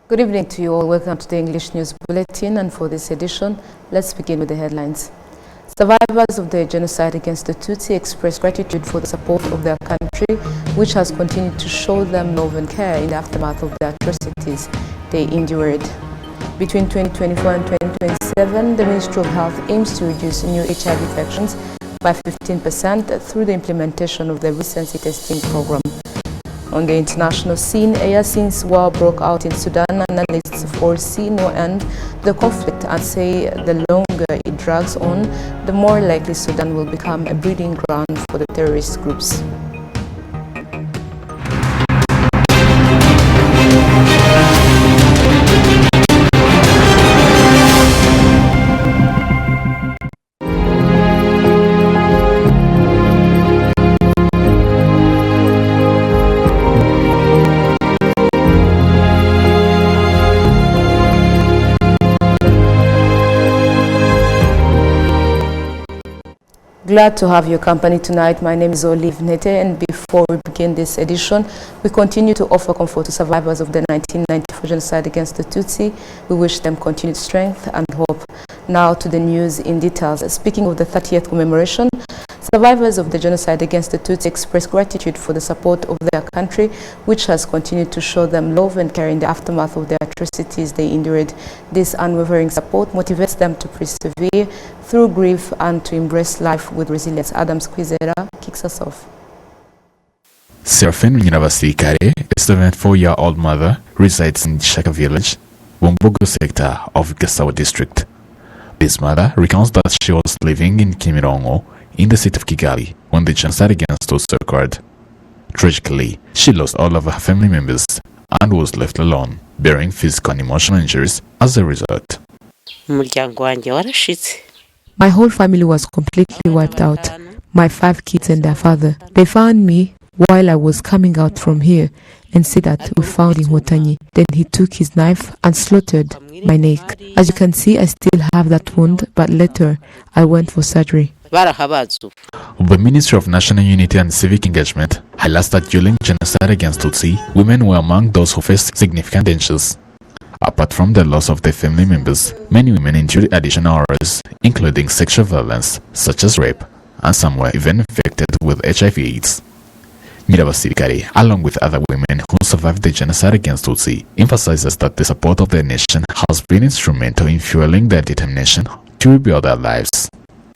Good evening to you all. Welcome to the English News Bulletin, and for this edition, let's begin with the headlines. Survivors of the genocide against the Tutsi express gratitude for the support of their country, which has continued to show them love and care in the aftermath of the atrocities they endured. Between 2024 and 2027, the Ministry of Health aims to reduce new HIV infections by 15% through the implementation of the recency testing program. On the international scene, air since war broke out in Sudan, and analysts foresee no end to the conflict and say the longer it drags on, the more likely Sudan will become a breeding ground for the terrorist groups. Glad to have your company tonight. My name is Olive Nete, and before we begin this edition, we continue to offer comfort to survivors of the 1994 genocide against the Tutsi. We wish them continued strength and hope. Now to the news in details. Speaking of the 30th commemoration, survivors of the genocide against the Tutsi express gratitude for the support of their country, which has continued to show them love and care in the aftermath of the atrocities they endured. This unwavering support motivates them to persevere through grief and to embrace life with resilience. Adam Squizera kicks us off. Seraphine Nyinabasirikare, a 74-year-old mother, resides in Shaka village, Wumbugu sector of Gasawa district. This mother recounts that she was living in Kimirongo, in the city of Kigali, when the genocide against us occurred. Tragically, she lost all of her family members and was left alone, bearing physical and emotional injuries as a result. My whole family was completely wiped out. My 5 kids and their father. They found me while I was coming out from here and said that we found in Hotanyi. Then he took his knife and slaughtered my neck. As you can see, I still have that wound, but later I went for surgery. The Ministry of National Unity and Civic Engagement highlights that during genocide against Tutsi, women were among those who faced significant dangers. Apart from the loss of their family members, many women endured additional horrors, including sexual violence, such as rape, and some were even infected with HIV/AIDS. Nyinabasirikare, along with other women who survived the genocide against Tutsi, emphasizes that the support of the nation has been instrumental in fueling their determination to rebuild their lives.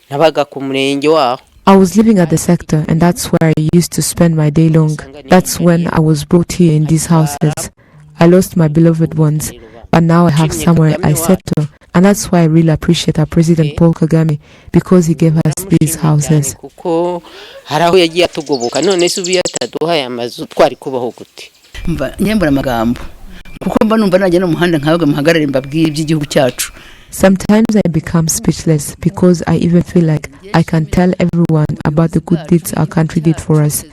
I was living at the sector, and that's where I used to spend my day long. That's when I was brought here in these houses. I lost my beloved ones, but now I have somewhere I settle, and that's why I really appreciate our President Paul Kagame, because he gave us these houses. Sometimes I become speechless because I even feel like I can tell everyone about the good deeds our country did for us.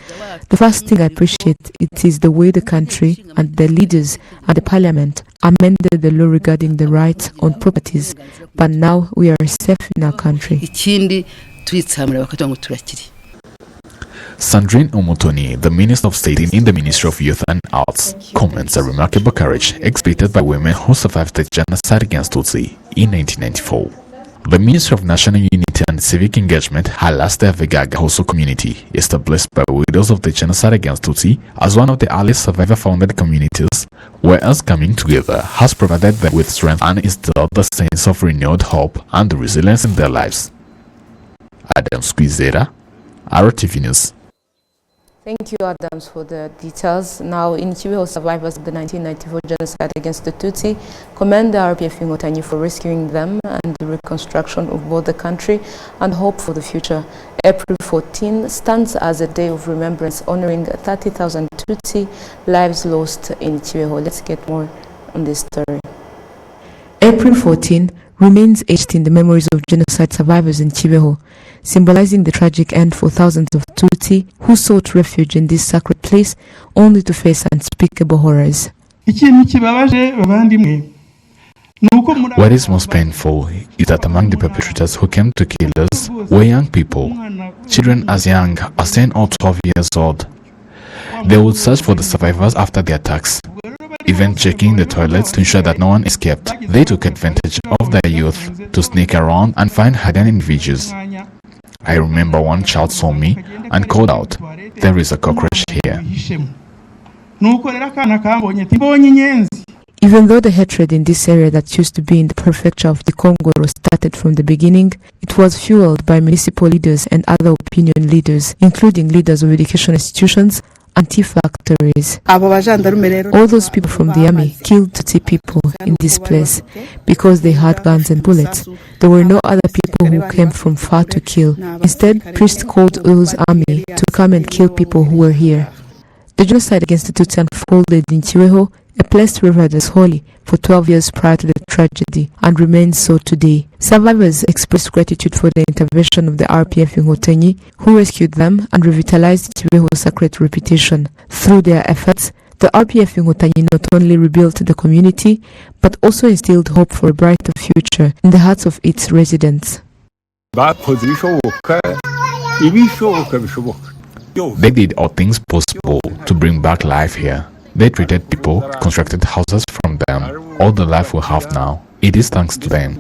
The first thing I appreciate it is the way the country and the leaders and the parliament amended the law regarding the rights on properties, but now we are safe in our country. Sandrine Umutoni, the Minister of State in the Ministry of Youth and Arts, comments a remarkable courage exhibited by women who survived the genocide against Tutsi in 1994. The Ministry of National Unity and Civic Engagement highlights the Vegaga Hoso community, established by widows of the genocide against Tutsi as one of the earliest survivor-founded communities, whereas coming together has provided them with strength and instilled a sense of renewed hope and resilience in their lives. Adam Squizera, RwandaTV News. Thank you, Adams, for the details. Now, in Kibeho, survivors of the 1994 genocide against the Tutsi commend the RPF in Hotanyi for rescuing them and the reconstruction of both the country and hope for the future. April 14 stands as a day of remembrance honoring 30,000 Tutsi lives lost in Kibeho. Let's get more on this story. April 14 remains etched in the memories of genocide survivors in Kibeho, symbolizing the tragic end for thousands of Tutsi who sought refuge in this sacred place only to face unspeakable horrors. What is most painful is that among the perpetrators who came to kill us were young people, children as young as 10 or 12 years old. They would search for the survivors after the attacks. even checking the toilets to ensure that no one escaped. They took advantage of their youth to sneak around and find hidden individuals. I remember one child saw me and called out, "There is a cockroach here." Even though the hatred in this area that used to be in the prefecture of the Congo started from the beginning, it was fueled by municipal leaders and other opinion leaders, including leaders of education institutions and tea factories. All those people from the army killed Tutsi people in this place because they had guns and bullets. There were no other people who came from far to kill. Instead, priests called those army to come and kill people who were here. The genocide against the Tutsi unfolded in Kibeho, a place revered as holy for 12 years prior to the tragedy, and remains so today. Survivors expressed gratitude for the intervention of the RPF in Hotenyi, who rescued them and revitalized Kibeho's sacred reputation. Through their efforts, the RPF in Hotenyi not only rebuilt the community, but also instilled hope for a brighter future in the hearts of its residents. They did all things possible to bring back life here. They treated people, constructed houses from them. All the life we have now, it is thanks to them.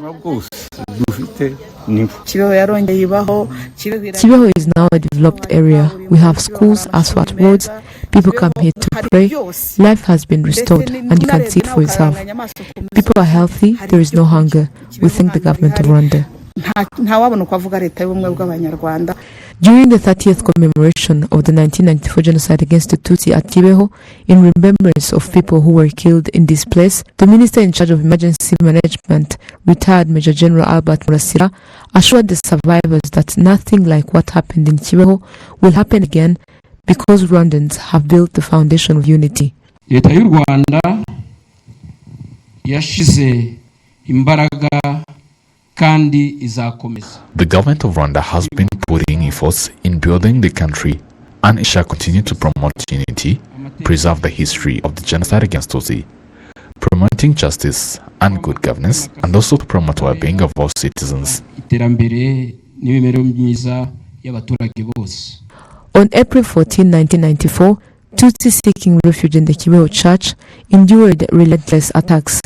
Kibeho is now a developed area. We have schools, asphalt roads, people come here to pray. Life has been restored and you can see it for yourself. People are healthy, there is no hunger. We thank the government of Rwanda. During the 30th commemoration of the 1994 genocide against the Tutsi at Kibeho, in remembrance of people who were killed in this place, the Minister in charge of Emergency Management, retired Major General Albert Murasira, assured the survivors that nothing like what happened in Kibeho will happen again because Rwandans have built the foundation of unity. Leta y'u Rwanda yashize imbaraga. The government of Rwanda has been putting efforts in building the country, and it shall continue to promote unity, preserve the history of the genocide against Tutsi, promoting justice and good governance, and also to promote well-being of all citizens. On April 14, 1994, Tutsi seeking refuge in the Kibeho church endured relentless attacks,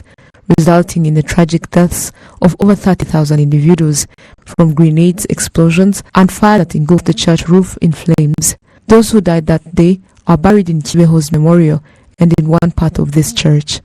resulting in the tragic deaths of over 30,000 individuals from grenades, explosions, and fire that engulfed the church roof in flames. Those who died that day are buried in Kibeho's memorial and in one part of this church.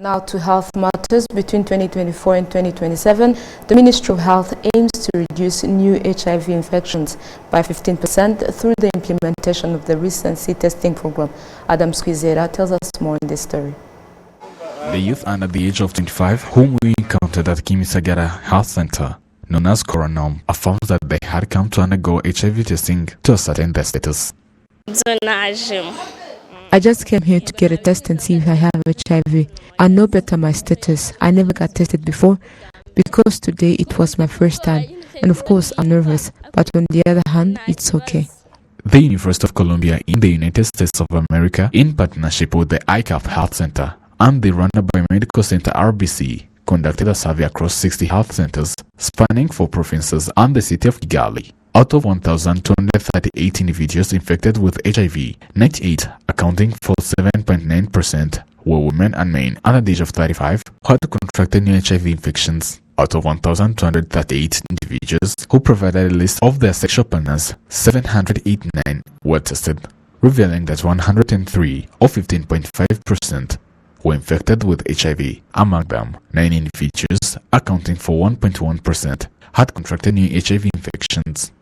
Now to health matters. Between 2024 and 2027, the Ministry of Health aims to reduce new HIV infections by 15% through the implementation of the recency testing program. Adam Squizera tells us more in this story. The youth under the age of 25 whom we encountered at Kimisagara Health Center, known as Coronum, affirmed that they had come to undergo HIV testing to ascertain their status. I just came here to get a test and see if I have HIV. I know better my status. I never got tested before because today it was my first time. And of course I'm nervous, but on the other hand, it's okay. The University of Columbia in the United States of America, in partnership with the ICAP Health Center and the Rwanda Biomedical Center RBC, conducted a survey across 60 health centers spanning 4 provinces and the city of Kigali. Out of 1,238 individuals infected with HIV, 98, accounting for 7.9%, were women and men under the age of 35 who had contracted new HIV infections. Out of 1,238 individuals who provided a list of their sexual partners, 789 were tested, revealing that 103, or 15.5%, were infected with HIV. Among them, 9 individuals, accounting for 1.1%, had contracted new HIV infections.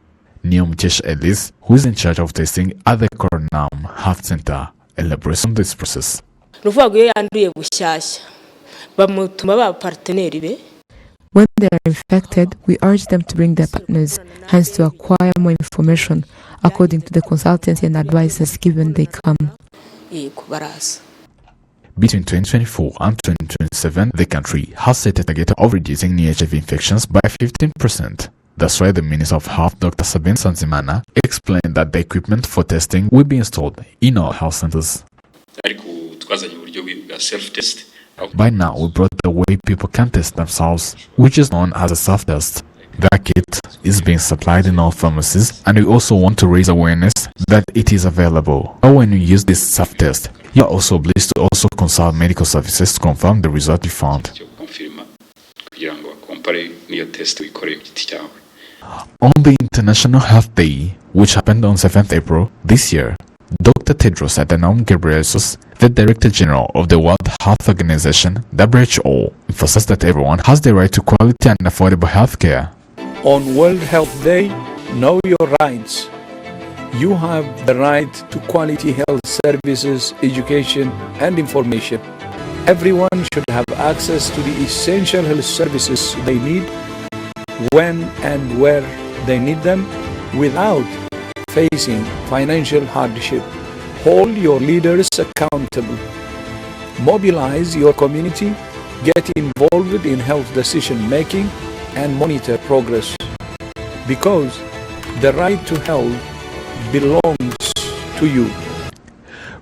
Neomitesh Ellis, who is in charge of testing at the Coronam Health Center, elaborates on this process. When they are infected, we urge them to bring their partners, hence to acquire more information according to the consultancy and advices given they come. Between 2024 and 2027, the country has set a target of reducing new HIV infections by 15%. That's why the Minister of Health, Dr. Sabine Sanzimana, explained that the equipment for testing will be installed in all health centers. By now, we brought the way people can test themselves, which is known as a self-test. That kit is being supplied in all pharmacies, and we also want to raise awareness that it is available. But when you use this self-test, you are also obliged to also consult medical services to confirm the result you found. On the International Health Day, which happened on 7th April this year, Dr. Tedros Adhanom Ghebreyesus, the Director General of the World Health Organization, WHO, emphasized that everyone has the right to quality and affordable health care. On World Health Day, know your rights. You have the right to quality health services, education, and information. Everyone should have access to the essential health services they need, when and where they need them, without facing financial hardship. Hold your leaders accountable. Mobilize your community. Get involved in health decision making and monitor progress. Because the right to health belongs to you.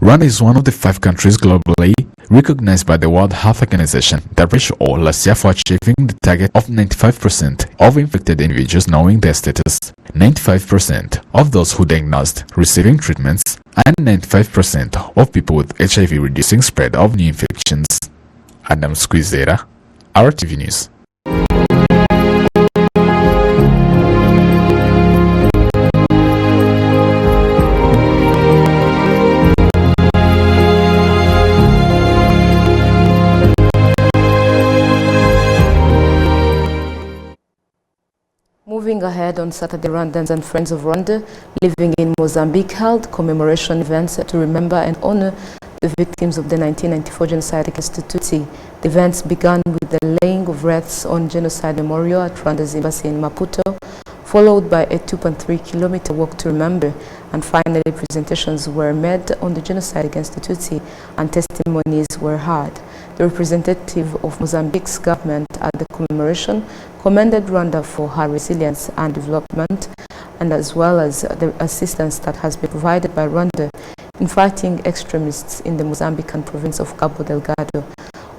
Rwanda is one of the 5 countries globally recognized by the World Health Organization, WHO, last year for achieving the target of 95% of infected individuals knowing their status, 95% of those who diagnosed receiving treatments, and 95% of people with HIV reducing spread of new infections. Adam Squizera, RwandaTV News. Moving ahead, on Saturday, Rwandans and Friends of Rwanda living in Mozambique held commemoration events to remember and honor the victims of the 1994 genocide against the Tutsi. The events began with the laying of wreaths on genocide memorial at Rwanda's embassy in Maputo, followed by a 2.3-kilometer walk to remember, and finally presentations were made on the genocide against the Tutsi and testimonies were heard. The representative of Mozambique's government at the commemoration commended Rwanda for her resilience and development, and as well as the assistance that has been provided by Rwanda in fighting extremists in the Mozambican province of Cabo Delgado.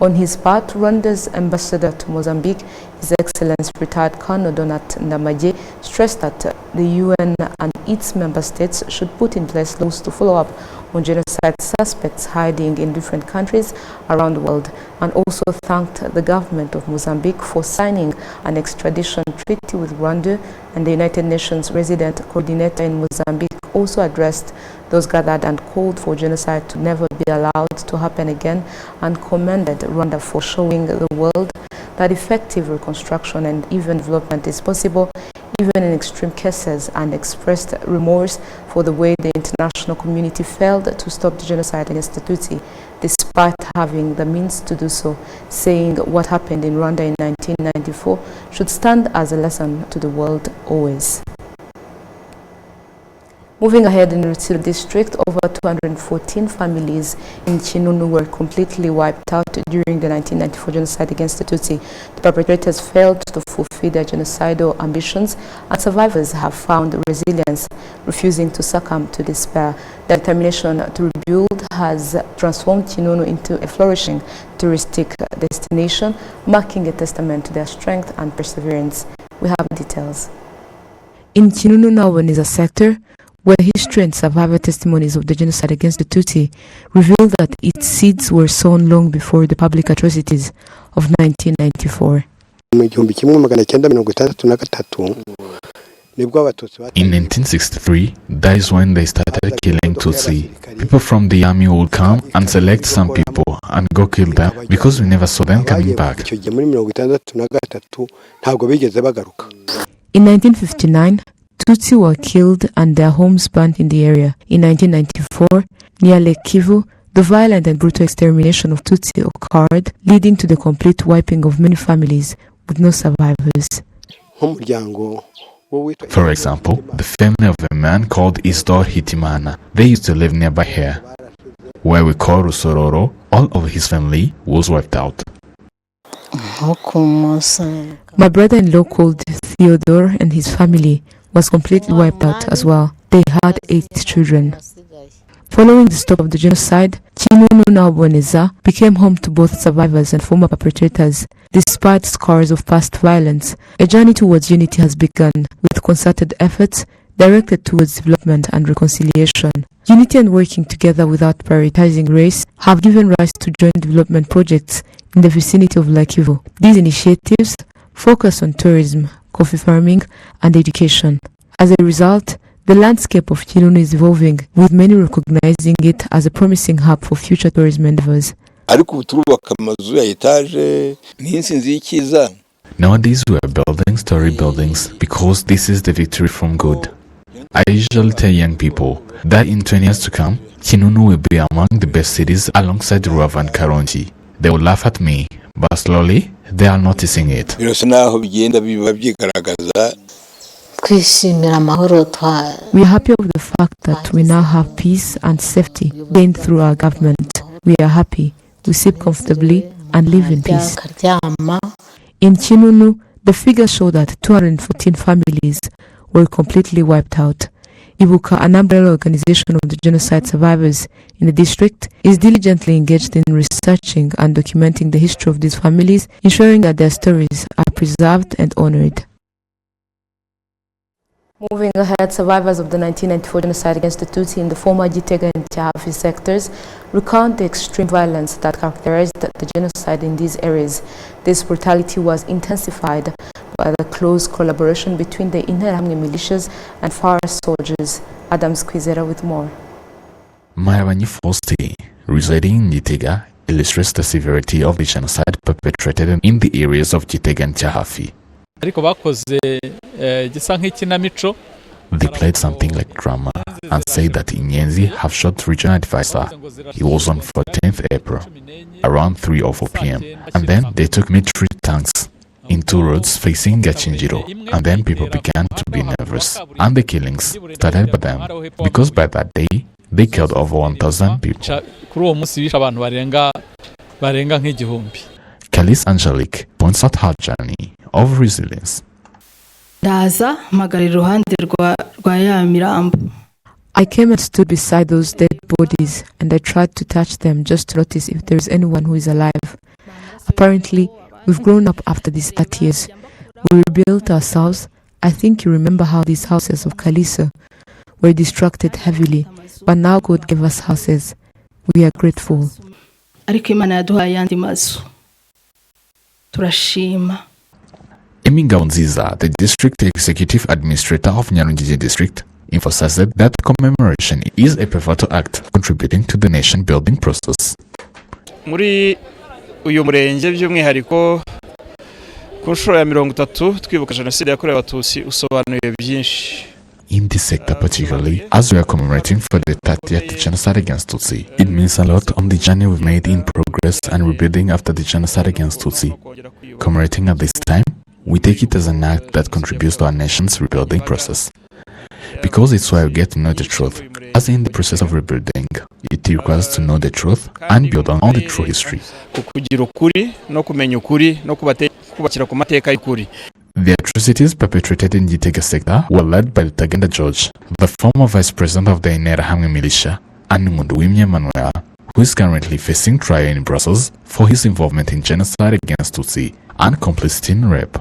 On his part, Rwanda's ambassador to Mozambique, His Excellency retired Colonel Donat Ndamage, stressed that the UN and its member states should put in place laws to follow up on genocide suspects hiding in different countries around the world, and also thanked the government of Mozambique for signing an extradition treaty with Rwanda. And the United Nations resident coordinator in Mozambique also addressed those gathered and called for genocide to never be allowed to happen again, and commended Rwanda for showing the world that effective reconstruction and even development is possible, even in extreme cases, and expressed remorse for the way the international community failed to stop the genocide against the Tutsi, despite having the means to do so, saying what happened in Rwanda in 1994 should stand as a lesson to the world always. Moving ahead, in Rutsiro district, over 214 families in Chinunu were completely wiped out during the 1994 genocide against the Tutsi. The perpetrators failed to fulfill their genocidal ambitions, and survivors have found resilience, refusing to succumb to despair. Their determination to rebuild has transformed Chinunu into a flourishing touristic destination, marking a testament to their strength and perseverance. We have details. In Chinunu Nawaniza sector, where history and survivor testimonies of the genocide against the Tutsi reveal that its seeds were sown long before the public atrocities of 1994. In 1963, that is when they started killing Tutsi. People from the army would come and select some people and go kill them because we never saw them coming back. In 1959, Tutsi were killed and their homes burnt in the area. In 1994, near Lake Kivu, the violent and brutal extermination of Tutsi occurred, leading to the complete wiping of many families with no survivors. For example, the family of a man called Isdor Hitimana. They used to live nearby here. Where we call Rusororo, all of his family was wiped out. My brother-in-law called Theodore and his family was completely wiped out as well. They had 8 children. Following the stop of the genocide, Kinunu Naboneza became home to both survivors and former perpetrators. Despite scars of past violence, a journey towards unity has begun with concerted efforts directed towards development and reconciliation. Unity and working together without prioritizing race have given rise to joint development projects in the vicinity of Lakivu. These initiatives focus on tourism, coffee farming, and education. As a result, the landscape of Kinunu is evolving, with many recognizing it as a promising hub for future tourism endeavors. Nowadays we are building story buildings because this is the victory from good. I usually tell young people that in 20 years to come, Kinunu will be among the best cities alongside Rwanda and Karongi. They will laugh at me, but slowly they are noticing it. We are happy of the fact that we now have peace and safety gained through our government. We are happy, we sleep comfortably and live in peace. In Kinunu, the figures show that 214 families were completely wiped out. Ibuka, an umbrella organization of the genocide survivors in the district, is diligently engaged in researching and documenting the history of these families, ensuring that their stories are preserved and honored. Moving ahead, survivors of the 1994 genocide against the Tutsi in the former Gitega and Tiafi sectors recount the extreme violence that characterized the genocide in these areas. This brutality was intensified by the close collaboration between the Interahamwe militias and FAR soldiers. Adam Squizera with more. Marabanyi Fosti, residing in Gitega, illustrates the severity of the genocide perpetrated in the areas of Gitega and Tiafi. They played something like drama and said that Inyenzi have shot regional advisor. He was on 14th April, around 3 or 4 p.m. And then they took military tanks into roads facing Gachinjiro, and then people began to be nervous. And the killings started by them, because by that day, they killed over 1,000 people. Kalis Angelique points out her journey of resilience. I came and stood beside those dead bodies, and I tried to touch them just to notice if there is anyone who is alive. Apparently, we've grown up after these 30 years. We rebuilt ourselves. I think you remember how these houses of Kalisa were destructed heavily, but now God gave us houses. We are grateful. Eminga Nziza, the district executive administrator of Nyarugenge district, emphasized that commemoration is a pivotal act contributing to the nation building process. Muri uyu murenge by'umwihariko ku nshuro ya 30 twibuka jenoside yakorewe abatutsi usobanuye byinshi. In this sector particularly, as we are commemorating for the 30th genocide against Tutsi, it means a lot on the journey we've made in progress and rebuilding after the genocide against Tutsi. Commemorating at this time, we take it as an act that contributes to our nation's rebuilding process. Because it's where we get to know the truth. As in the process of rebuilding, it requires to know the truth and build on the true history. The atrocities perpetrated in the Gitega sector were led by Tagenda George, the former vice president of the Interahamwe militia, and Ngunduwimye Manuel, who is currently facing trial in Brussels for his involvement in genocide against Tutsi and complicity in rape.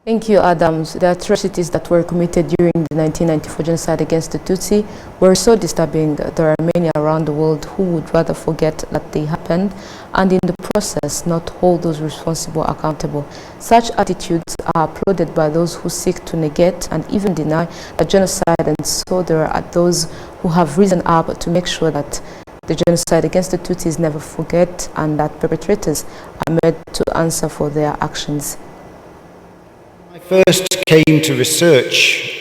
Thank you, Adams. The atrocities that were committed during the 1994 genocide against the Tutsi were so disturbing. There are many around the world who would rather forget that they happened and in the process not hold those responsible accountable. Such attitudes are applauded by those who seek to negate and even deny the genocide, and so there are those who have risen up to make sure that the genocide against the Tutsis never forget and that perpetrators are made to answer for their actions. First came to research,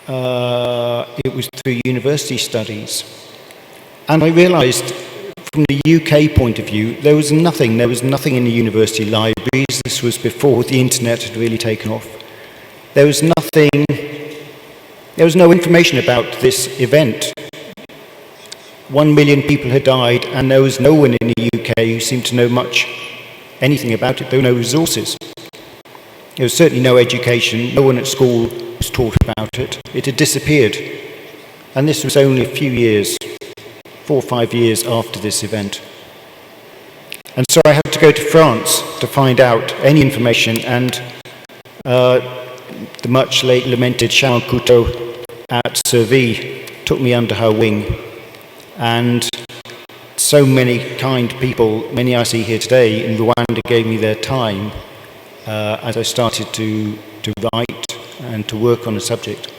it was through university studies, and I realised from the UK point of view there was nothing in the university libraries. This was before the internet had really taken off. There was no information about this event. 1 million people had died, and there was no one in the UK who seemed to know anything about it. There were no resources. There was certainly no education. No one at school was taught about it. It had disappeared. And this was only a few years, 4 or 5 years after this event. And so I had to go to France to find out any information, and the much late lamented Sharon Couteau at Servie took me under her wing. And so many kind people, many I see here today in Rwanda, gave me their time as I started to write and to work on the subject.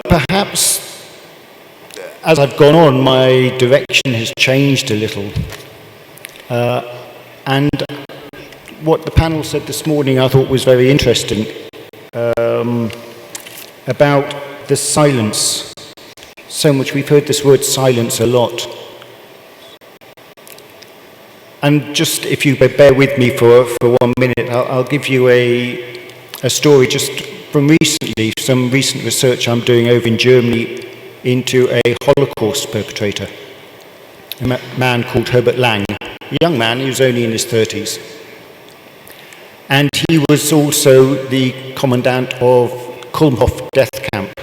Perhaps as I've gone on, my direction has changed a little. And what the panel said this morning I thought was very interesting, about the silence. So much, we've heard this word silence a lot. And just, if you bear with me for 1 minute, I'll give you a story just from recently, some recent research I'm doing over in Germany into a Holocaust perpetrator, a man called Herbert Lang, a young man, he was only in his 30s. And he was also the commandant of Kulmhof death camp.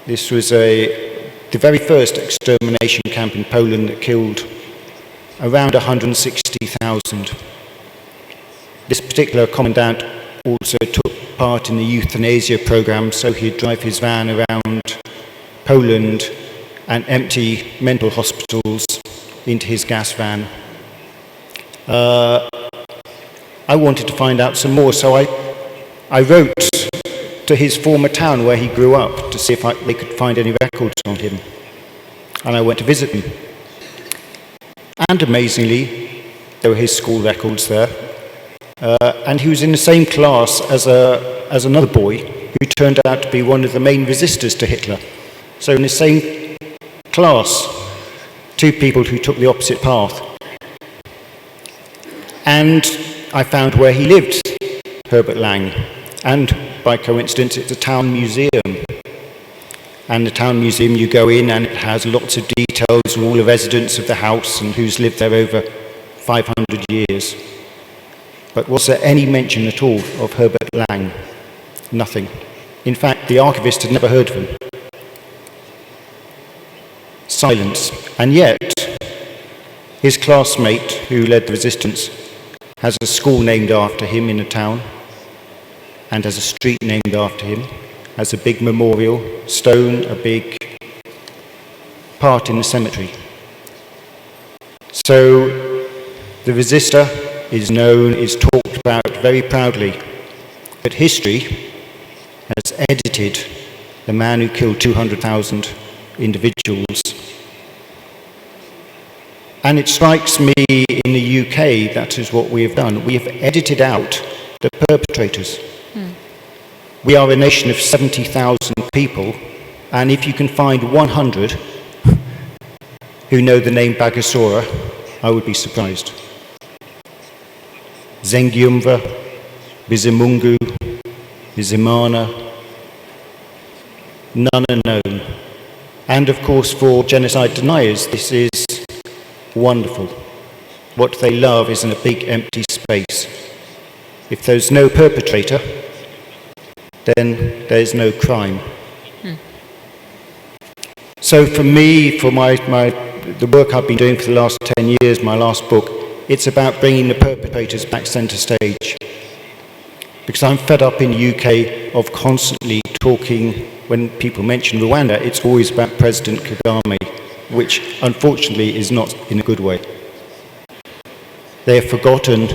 This was the very first extermination camp in Poland that killed around 160,000. This particular commandant also took part in the euthanasia program, so he'd drive his van around Poland and empty mental hospitals into his gas van. I wanted to find out some more, so I wrote to his former town where he grew up to see if they could find any records on him. And I went to visit him. And amazingly, there were his school records there. And he was in the same class as another boy who turned out to be one of the main resistors to Hitler. So in the same class, two people who took the opposite path. And I found where he lived, Herbert Lang. And by coincidence, it's a town museum. And the town museum, you go in and it has lots of details on all the residents of the house and who's lived there over 500 years. But was there any mention at all of Herbert Lang? Nothing. In fact, the archivist had never heard of him. Silence. And yet, his classmate who led the resistance has a school named after him in the town, and has a street named after him, has a big memorial stone, a big part in the cemetery. So the resistor is known, is talked about very proudly, but history has edited the man who killed 200,000 individuals. And it strikes me in the UK, that is what we have done. We have edited out the perpetrators. We are a nation of 70,000 people, and if you can find 100 who know the name Bagasora, I would be surprised. Zengyumva, Bizimungu, Bizimana, none are known. And of course, for genocide deniers, this is wonderful. What they love is in a big empty space. If there's no perpetrator, then there's no crime. So for me, for the work I've been doing for the last 10 years, my last book, it's about bringing the perpetrators back centre stage. Because I'm fed up in the UK of constantly talking, when people mention Rwanda, it's always about President Kagame, which unfortunately is not in a good way. They have forgotten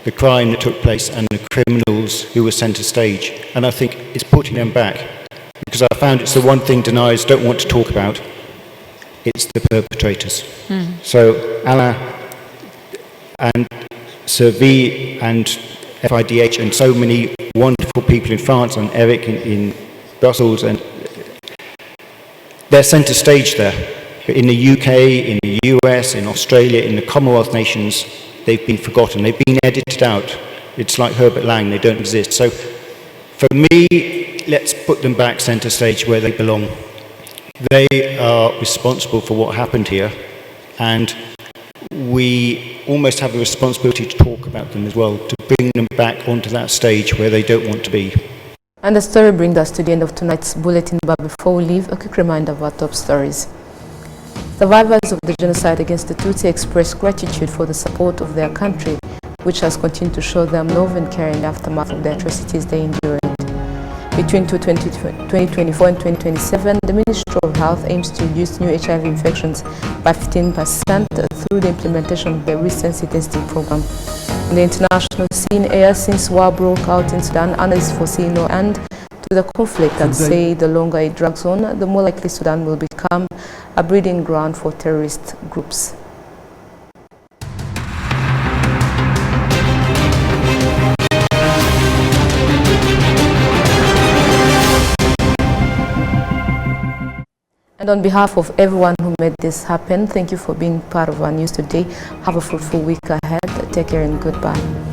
the crime that took place and the criminals who were centre stage. And I think it's putting them back, because I found it's the one thing deniers don't want to talk about. It's the perpetrators. So Alain and Servie and FIDH and so many wonderful people in France, and Eric in Brussels, and they're centre stage there. But in the UK, in the US, in Australia, in the Commonwealth nations, they've been forgotten. They've been edited out. It's like Herbert Lang, they don't exist. So for me, let's put them back centre stage where they belong. They are responsible for what happened here, and we almost have a responsibility to talk about them as well, to bring them back onto that stage where they don't want to be. And the story brings us to the end of tonight's bulletin, but before we leave, a quick reminder of our top stories. Survivors of the genocide against the Tutsi express gratitude for the support of their country, which has continued to show them love and care in the aftermath of the atrocities they endured. Between 2024 and 2027, the Ministry of Health aims to reduce new HIV infections by 15% through the implementation of the recency testing program. On the international scene, since war broke out in Sudan, analysts foresee no end to the conflict and say the longer it drags on, the more likely Sudan will become a breeding ground for terrorist groups. And on behalf of everyone who made this happen, thank you for being part of our news today. Have a fruitful week ahead. Take care and goodbye.